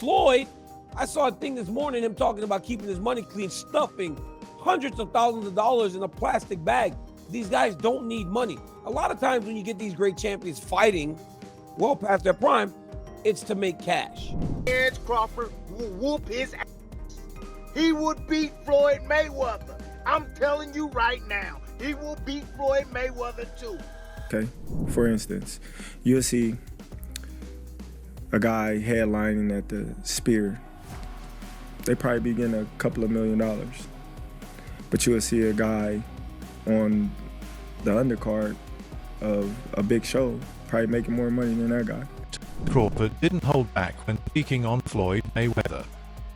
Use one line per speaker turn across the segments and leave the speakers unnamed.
Floyd, I saw a thing this morning, him talking about keeping his money clean, stuffing hundreds of thousands of dollars in a plastic bag. These guys don't need money. A lot of times when you get these great champions fighting well past their prime, it's to make cash.
Terence Crawford will whoop his ass. He would beat Floyd Mayweather. I'm telling you right now, he will beat Floyd Mayweather too.
Okay, for instance, you'll see a guy headlining at the Spear. They probably be getting a couple of $1 million. But you'll see a guy on the undercard of a big show probably making more money than that guy.
Crawford didn't hold back when speaking on Floyd Mayweather.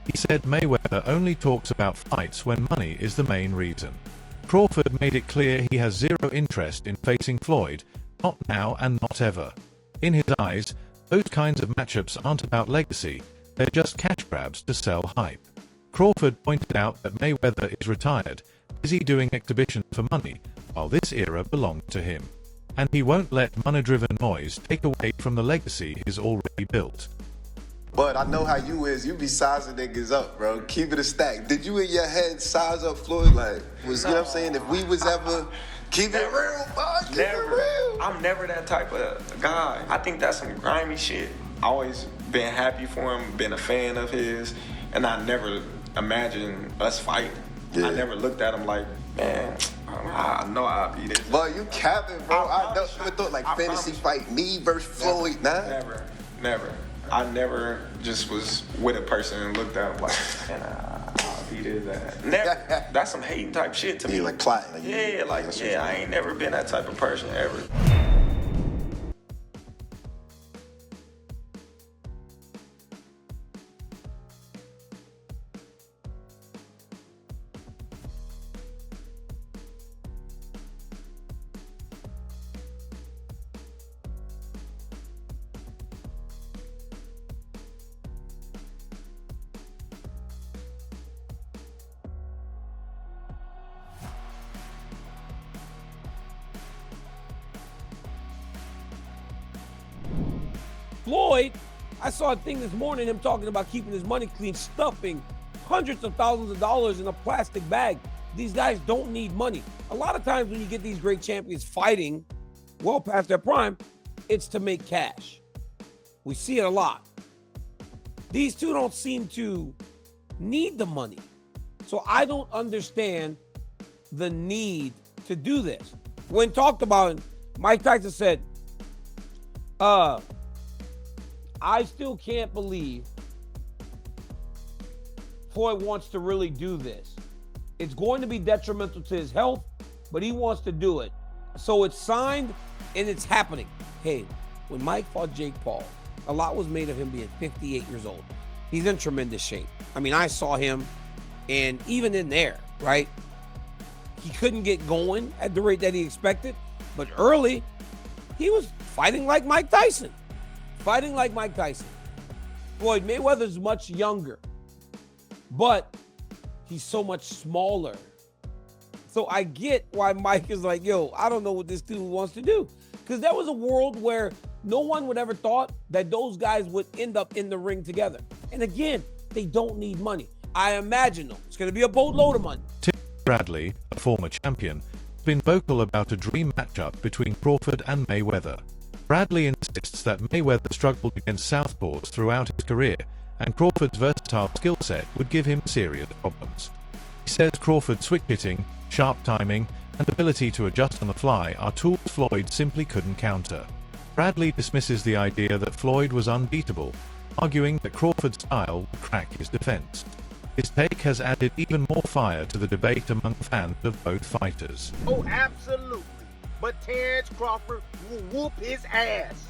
He said Mayweather only talks about fights when money is the main reason. Crawford made it clear he has zero interest in facing Floyd, not now and not ever. In his eyes, those kinds of matchups aren't about legacy, they're just cash grabs to sell hype. Crawford pointed out that Mayweather is retired, busy doing exhibitions for money, while this era belonged to him. And he won't let money-driven noise take away from the legacy he's already built.
But I know how you is. You be sizing niggas up, bro. Keep it a stack. Did you in your head size up Floyd? Like, you know what I'm saying? If we was ever keep it real, bro. Keep it real.
I'm never that type of guy. I think that's some grimy shit. Always been happy for him, been a fan of his, and I never imagined us fighting.
Yeah.
I never looked at him like, man, I know I'll be this.
But you capping, bro. I never thought like fantasy fight me versus Floyd, nah.
Never. I never just was with a person and looked at him like, man, I'll beat his ass. Never. That's some hating type shit to me.
You like plotting.
I ain't never been that type of person ever.
Floyd, I saw a thing this morning, him talking about keeping his money clean, stuffing hundreds of thousands of dollars in a plastic bag. These guys don't need money. A lot of times when you get these great champions fighting well past their prime, it's to make cash. We see it a lot. These two don't seem to need the money. So I don't understand the need to do this. When talked about it, Mike Tyson said, I still can't believe Floyd wants to really do this. It's going to be detrimental to his health, but he wants to do it. So it's signed and it's happening. Hey, when Mike fought Jake Paul, a lot was made of him being 58 years old. He's in tremendous shape. I mean, I saw him, and even in there, right? He couldn't get going at the rate that he expected, but early, he was fighting like Mike Tyson. Floyd Mayweather's much younger, but he's so much smaller. So I get why Mike is like, yo, I don't know what this dude wants to do. Because there was a world where no one would ever thought that those guys would end up in the ring together. And again, they don't need money. I imagine, though, it's going to be a boatload of money.
Tim Bradley, a former champion, has been vocal about a dream matchup between Crawford and Mayweather. Bradley insists that Mayweather struggled against southpaws throughout his career, and Crawford's versatile skill set would give him serious problems. He says Crawford's switch hitting, sharp timing, and ability to adjust on the fly are tools Floyd simply couldn't counter. Bradley dismisses the idea that Floyd was unbeatable, arguing that Crawford's style would crack his defense. His take has added even more fire to the debate among fans of both fighters.
Oh, absolutely. But Terence Crawford will whoop his ass.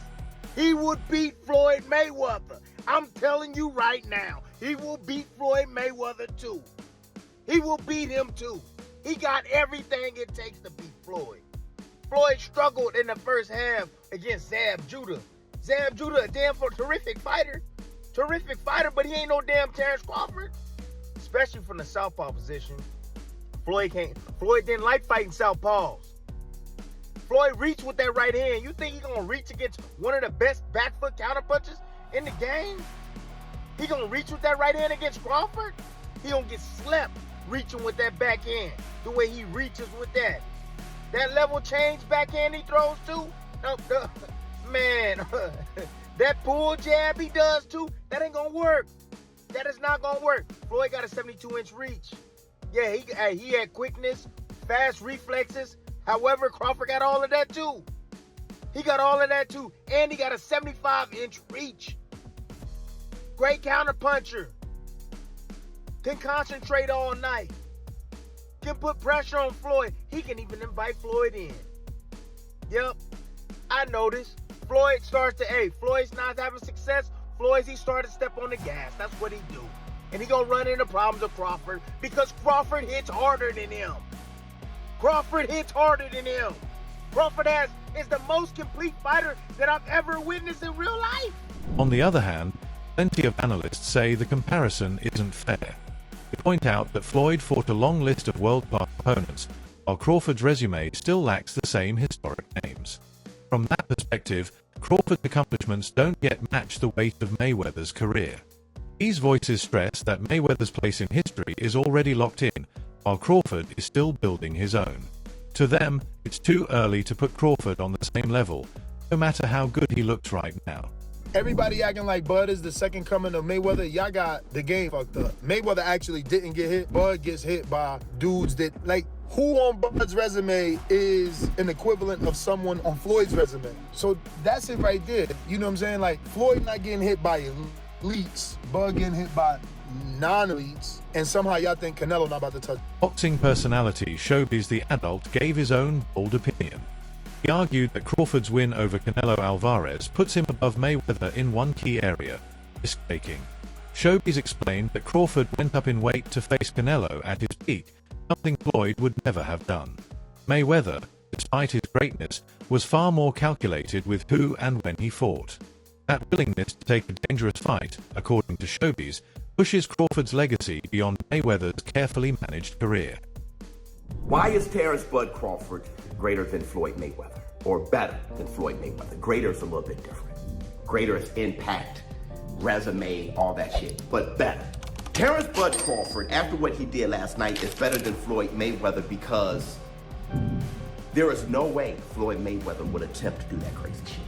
He would beat Floyd Mayweather. I'm telling you right now, he will beat Floyd Mayweather too. He will beat him too. He got everything it takes to beat Floyd. Floyd struggled in the first half against Zab Judah. Zab Judah, a damn terrific fighter. Terrific fighter, but he ain't no damn Terence Crawford. Especially from the southpaw position. Floyd didn't like fighting southpaws. Floyd reached with that right hand. You think he's going to reach against one of the best back foot counterpunchers in the game? He gonna reach with that right hand against Crawford? He gonna get slept reaching with that backhand, the way he reaches with that. That level change backhand he throws too? Man, that pull jab he does too, that ain't gonna work. That is not gonna work. Floyd got a 72-inch reach. Yeah, he had quickness, fast reflexes. However, Crawford got all of that too. He got all of that too. And he got a 75-inch reach. Great counter puncher. Can concentrate all night. Can put pressure on Floyd. He can even invite Floyd in. Yep, I noticed. Floyd's not having success. He started to step on the gas. That's what he do. And he gonna run into problems with Crawford because Crawford hits harder than him. Crawford is the most complete fighter that I've ever witnessed in real life.
On the other hand, plenty of analysts say the comparison isn't fair. They point out that Floyd fought a long list of world-class opponents, while Crawford's resume still lacks the same historic names. From that perspective, Crawford's accomplishments don't yet match the weight of Mayweather's career. These voices stress that Mayweather's place in history is already locked in, while Crawford is still building his own. To them, it's too early to put Crawford on the same level, no matter how good he looks right now.
Everybody acting like Bud is the second coming of Mayweather. Y'all got the game fucked up. Mayweather actually didn't get hit. Bud gets hit by dudes that, like, who on Bud's resume is an equivalent of someone on Floyd's resume? So that's it right there. You know what I'm saying? Like, Floyd not getting hit by elites, Bud getting hit by non-elites, and somehow y'all think Canelo not about to touch.
Boxing personality Showbiz the Adult gave his own bold opinion. He argued that Crawford's win over Canelo Alvarez puts him above Mayweather in one key area, risk-taking. Showbiz explained that Crawford went up in weight to face Canelo at his peak, something Floyd would never have done. Mayweather, despite his greatness, was far more calculated with who and when he fought. That willingness to take a dangerous fight, according to Showbiz, pushes Crawford's legacy beyond Mayweather's carefully managed career.
Why is Terence Bud Crawford greater than Floyd Mayweather? Or better than Floyd Mayweather? Greater is a little bit different. Greater is impact, resume, all that shit, but better. Terence Bud Crawford, after what he did last night, is better than Floyd Mayweather because there is no way Floyd Mayweather would attempt to do that crazy shit.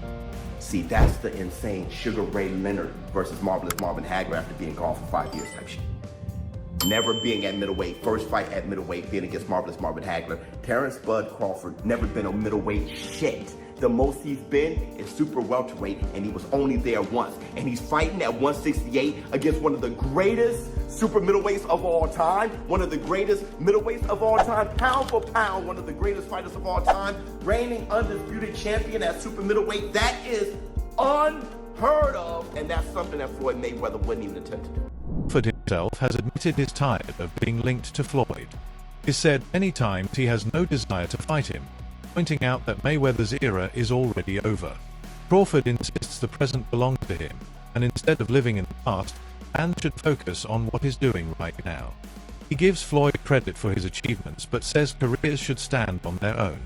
See, that's the insane Sugar Ray Leonard versus Marvelous Marvin Hagler after being gone for 5 years type shit. Never being at middleweight, first fight at middleweight, being against Marvelous Marvin Hagler. Terence Bud Crawford never been a middleweight shit. The most he's been is super welterweight, and he was only there once. And he's fighting at 168 against one of the greatest super middleweights of all time, one of the greatest middleweights of all time, pound for pound, one of the greatest fighters of all time, reigning undisputed champion at super middleweight. That is unheard of, and that's something that Floyd Mayweather wouldn't even attempt to do.
Crawford himself has admitted he's tired of being linked to Floyd. He said many times he has no desire to fight him, pointing out that Mayweather's era is already over. Crawford insists the present belongs to him, and instead of living in the past, fans should focus on what he's doing right now. He gives Floyd credit for his achievements, but says careers should stand on their own.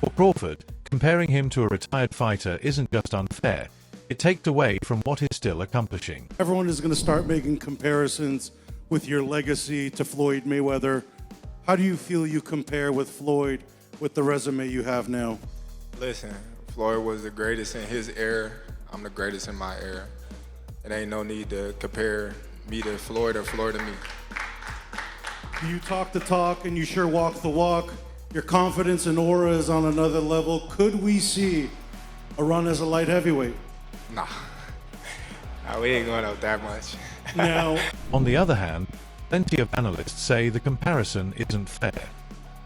For Crawford, comparing him to a retired fighter isn't just unfair, it takes away from what he's still accomplishing.
Everyone is going to start making comparisons with your legacy to Floyd Mayweather. How do you feel you compare with Floyd with the resume you have now?
Listen, Floyd was the greatest in his era. I'm the greatest in my era. It ain't no need to compare me to Floyd or Floyd to me.
You talk the talk and you sure walk the walk. Your confidence and aura is on another level. Could we see a run as a light heavyweight?
Nah, we ain't going up that much.
Now,
on the other hand, plenty of analysts say the comparison isn't fair.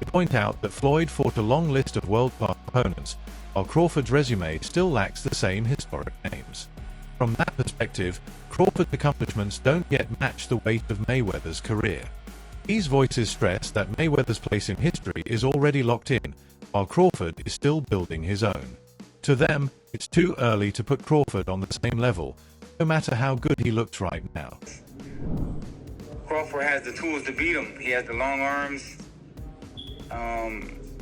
They point out that Floyd fought a long list of world-class opponents, while Crawford's resume still lacks the same historic names. From that perspective, Crawford's accomplishments don't yet match the weight of Mayweather's career. These voices stress that Mayweather's place in history is already locked in, while Crawford is still building his own. To them, it's too early to put Crawford on the same level, no matter how good he looks right now.
Crawford has the tools to beat him. He has the long arms.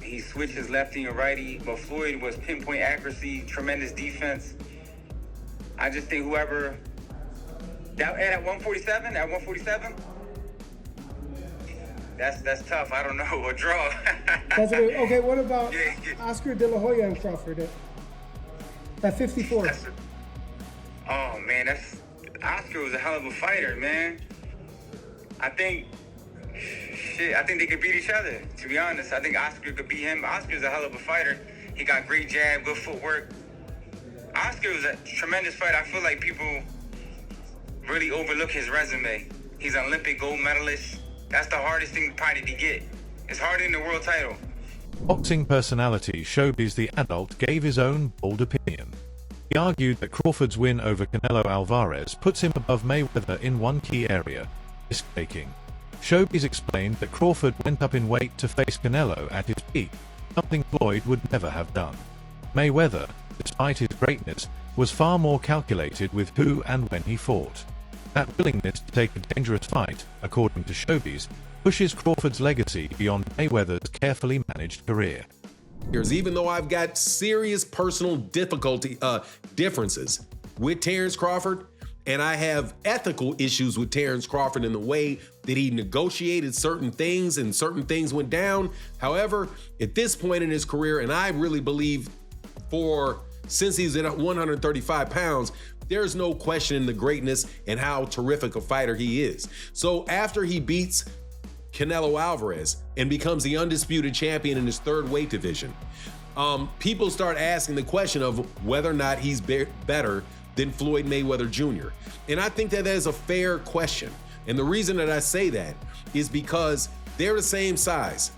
He switches lefty and righty, but Floyd was pinpoint accuracy, tremendous defense. I just think whoever At 147? At 147? That's tough. I don't know. A draw.
Okay, what about Oscar De La Hoya and Crawford at 54?
Oh man, Oscar was a hell of a fighter, man. I think they could beat each other. To be honest, I think Oscar could beat him. Oscar's a hell of a fighter. He got great jab, good footwork. Oscar was a tremendous fighter. I feel like people really overlook his resume. He's an Olympic gold medalist. That's the hardest thing probably to get. It's harder than the world title.
Boxing personality Showbiz the Adult gave his own bold opinion. He argued that Crawford's win over Canelo Alvarez puts him above Mayweather in one key area: risk-taking. Showbiz explained that Crawford went up in weight to face Canelo at his peak, something Floyd would never have done. Mayweather, despite his greatness, was far more calculated with who and when he fought. That willingness to take a dangerous fight, according to Showbiz, pushes Crawford's legacy beyond Mayweather's carefully managed career.
Even though I've got serious personal differences with Terence Crawford, and I have ethical issues with Terence Crawford in the way that he negotiated certain things and certain things went down. However, at this point in his career, and I really believe since he's at 135 pounds, there's no question the greatness and how terrific a fighter he is. So after he beats Canelo Alvarez and becomes the undisputed champion in his third weight division, people start asking the question of whether or not he's better than Floyd Mayweather Jr. And I think that is a fair question. And the reason that I say that is because they're the same size.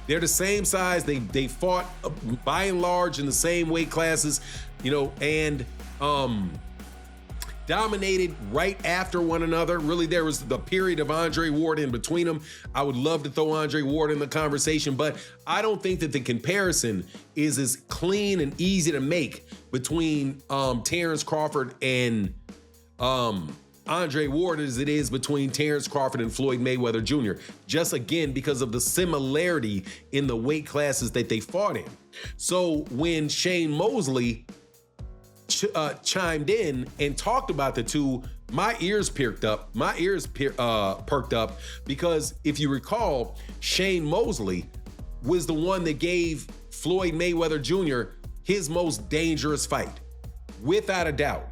They're the same size. They fought by and large in the same weight classes, and dominated right after one another. Really, there was the period of Andre Ward in between them. I would love to throw Andre Ward in the conversation, but I don't think that the comparison is as clean and easy to make between Terence Crawford and Andre Ward as it is between Terence Crawford and Floyd Mayweather Jr. Just again, because of the similarity in the weight classes that they fought in. So when Shane Mosley chimed in and talked about the two, my ears perked up. Perked up because if you recall, Shane Mosley was the one that gave Floyd Mayweather Jr. his most dangerous fight, without a doubt.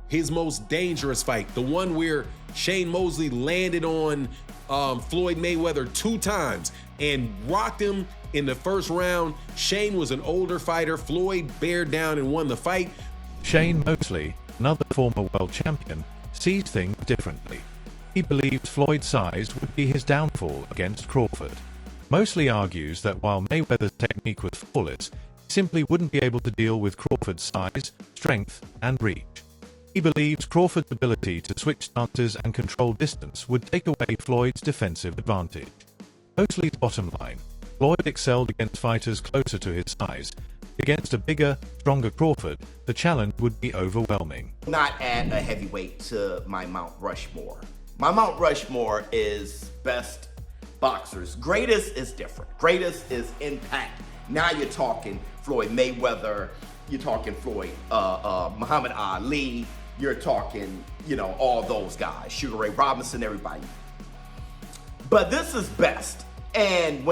His most dangerous fight, the one where Shane Mosley landed on Floyd Mayweather 2 times and rocked him in the first round. Shane was an older fighter. Floyd bared down and won the fight.
Shane Mosley, another former world champion, sees things differently. He believes Floyd's size would be his downfall against Crawford. Mosley argues that while Mayweather's technique was flawless, he simply wouldn't be able to deal with Crawford's size, strength, and reach. He believes Crawford's ability to switch stances and control distance would take away Floyd's defensive advantage. Mosley's bottom line: Floyd excelled against fighters closer to his size. Against a bigger, stronger Crawford, the challenge would be overwhelming.
Not add a heavyweight to my Mount Rushmore. My Mount Rushmore is best boxers. Greatest is different. Greatest is impact. Now you're talking Floyd Mayweather, you're talking Floyd, Muhammad Ali, you're talking, all those guys, Sugar Ray Robinson, everybody. But this is best. And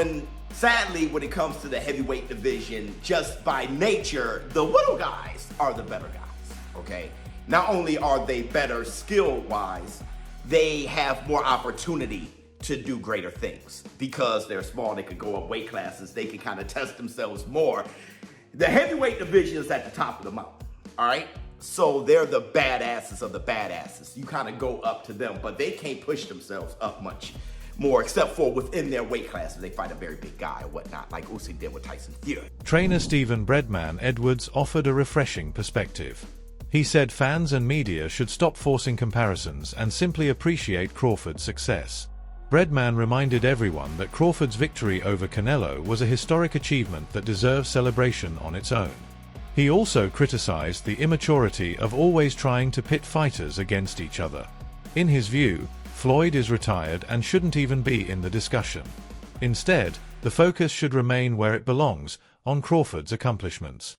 sadly, when it comes to the heavyweight division, just by nature, the little guys are the better guys, okay? Not only are they better skill-wise, they have more opportunity to do greater things. Because they're small, they can go up weight classes, they can kind of test themselves more. The heavyweight division is at the top of the mountain, all right? So they're the badasses of the badasses. You kind of go up to them, but they can't push themselves up much more, except for within their weight classes. They fight a very big guy or whatnot, like Usyk did with Tyson Fury.
Trainer Stephen Breadman Edwards offered a refreshing perspective. He said fans and media should stop forcing comparisons and simply appreciate Crawford's success. Breadman reminded everyone that Crawford's victory over Canelo was a historic achievement that deserves celebration on its own. He also criticized the immaturity of always trying to pit fighters against each other. In his view, Floyd is retired and shouldn't even be in the discussion. Instead, the focus should remain where it belongs, on Crawford's accomplishments.